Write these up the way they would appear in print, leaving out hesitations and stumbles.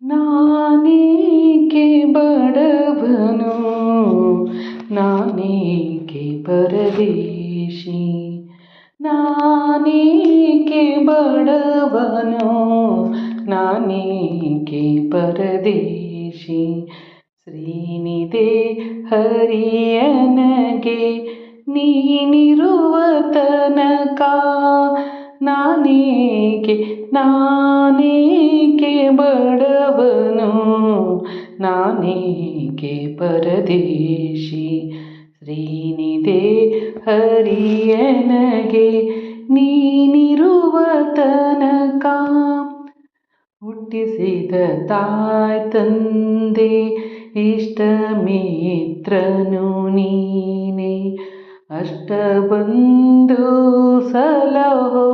ನಾನೇಕೆ ಬಡವನು, ನಾನೇಕೆ ಪರದೇಶಿ, ನಾನೇಕೆ ಬಡವನು, ನಾನೇಕೆ ಪರದೇಶಿ. ಶ್ರೀನಿಧಿ ಹರಿಯನಗೆ ನೀನಿರುವ ತನಕ ನಾನೇಕೆ ಬಡವನು, ನಾನೇಕೆ ಪರದೇಶಿ. ಶ್ರೀನಿಧಿ ಹರಿಯನಗೆ ನೀನಿರುವ ತನಕ ಹುಟ್ಟಿಸಿದ ತಾಯಿ ತಂದೆ ಇಷ್ಟ ಮಿತ್ರನು ನೀನೆ, ಅಷ್ಟ ಬಂಧು ಸಲಹೋ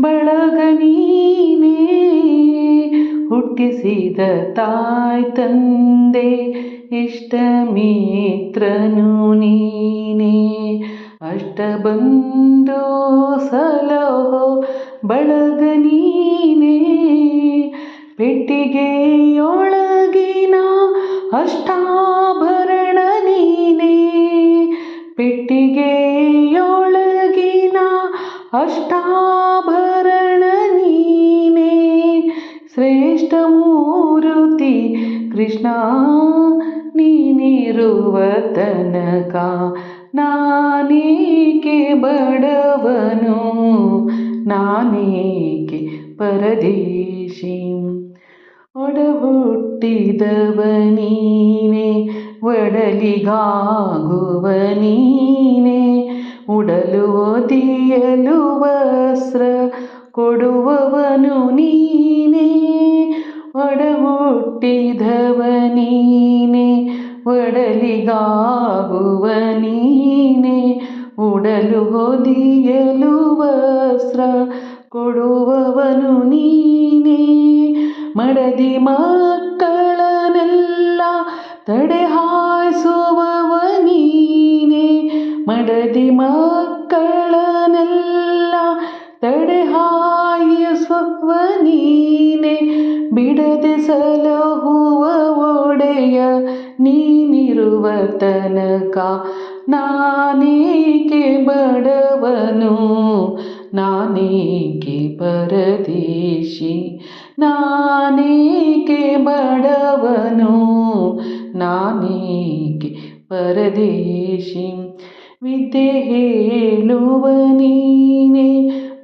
ಬಳಗ ನೀನೇ. ಹುಟ್ಟಿಸಿದ ತಾಯಿ ತಂದೆ ಇಷ್ಟ ಮಿತ್ರನು ನೀನೆ, ಅಷ್ಟ ಬಂಧು ಸಲಹೋ ಬಳಗ ನೀನೇ. ಪೆಟ್ಟಿಗೆಯೊಳಗಿನ ಅಷ್ಟಾಭರಣ ನೀನೇ, ಪೆಟ್ಟಿಗೆಯೊಳಗಿನ ಅಷ್ಟಾಭರಣ ನೀನೇ. ಶ್ರೇಷ್ಠ ಮೂರುತಿ ಕೃಷ್ಣ ನೀನಿರುವ ತನಕ ನಾನೇಕೆ ಬಡವನು, ನಾನೇಕೆ ಪರದೇಶಿ. ಒಡಹುಟ್ಟಿದವ ನೀನೆ, ಒಡಲಿಗಾಗುವ ನೀನೆ, ಉಡಲು ಒದಿಯಲು ವಸ್ತ್ರ ಕೊಡುವವನು ನೀನೆ. ಒಡಹುಟ್ಟಿದವ ನೀನೆ, ಒಡಲಿಗಾಗುವ ನೀನೆ, ಉಡಲು ಹೊದಿಯಲು ವಸ್ತ್ರ ಕೊಡುವವನು ನೀನೆ. ಮಡದಿ ಮಕ್ಕಳನ್ನೆಲ್ಲ ತಡೆ ಹಾಯಿಸುವವ ನೀನೆ, ಮಡದಿ ಮಕ್ಕಳನ್ನೆಲ್ಲ ತಡೆ ಹಾಯಿಸುವ ನೀನೆ. ಬಿಡದೆ ಸಲಹುವ ಒಡೆಯ ನೀನಿರುವ ತನಕ ನಾನೇಕೆ ಬಡವನು, ನಾನೇಕೆ ಪರದೇಶಿ. ನಾನೇಕೆ ಬಡವನು, ನಾನೇಕೆ ಪರದೇಶಿ. ವಿದ್ಯೆ ಹೇಳುವ ನೀನೆ,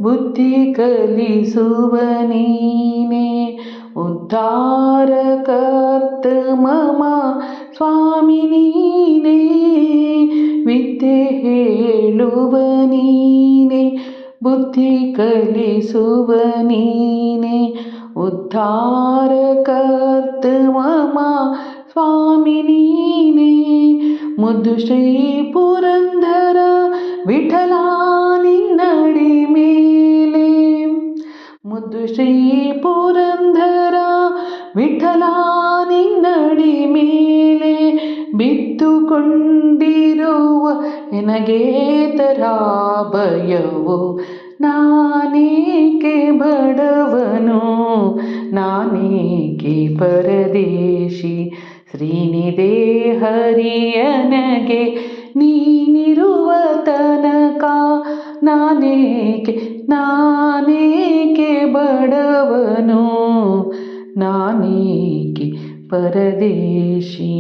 ಬುದ್ಧಿ ಕಲಿಸುವ ನೀನೆ, ಉದ್ಧಾರ ಕರ್ತ ಮಮ ಸ್ವಾಮಿ ನೀನೆ. ವಿದ್ಯೆ ಹೇಳುವ ನೀನೆ, ಬುದ್ಧಿ ಕಲಿಸುವ ನೀನೆ, ಉದ್ಧಾರ ಕರ್ತ ಮಮ ಸ್ವಾಮಿ ನೀನೆ. ಮುದ್ದು ಶ್ರೀ ಪುರಂದರ ವಿಠಲ ನಿನ್ನಡಿ ಮೇಲೆ, ಮುದ್ದು ಶ್ರೀ ಪುರಂದರ ವಿಠಲ ನಿನ್ನಡಿ ಮೇಲೆ ಬಿದ್ದುಕೊಂಡಿರುವ ನನಗೆ ಭಯವು. ನಾನೇಕೆ ಬಡವನು, ನಾನೇಕೆ ಪರದೇಶಿ. ಶ್ರೀನಿಧಿ ಹರಿಯನಗೆ ನೀನಿರುವ ತನಕ ನಾನೇಕೆ ಬಡವನು, ನಾನೇಕೆ ಪರದೇಶಿ.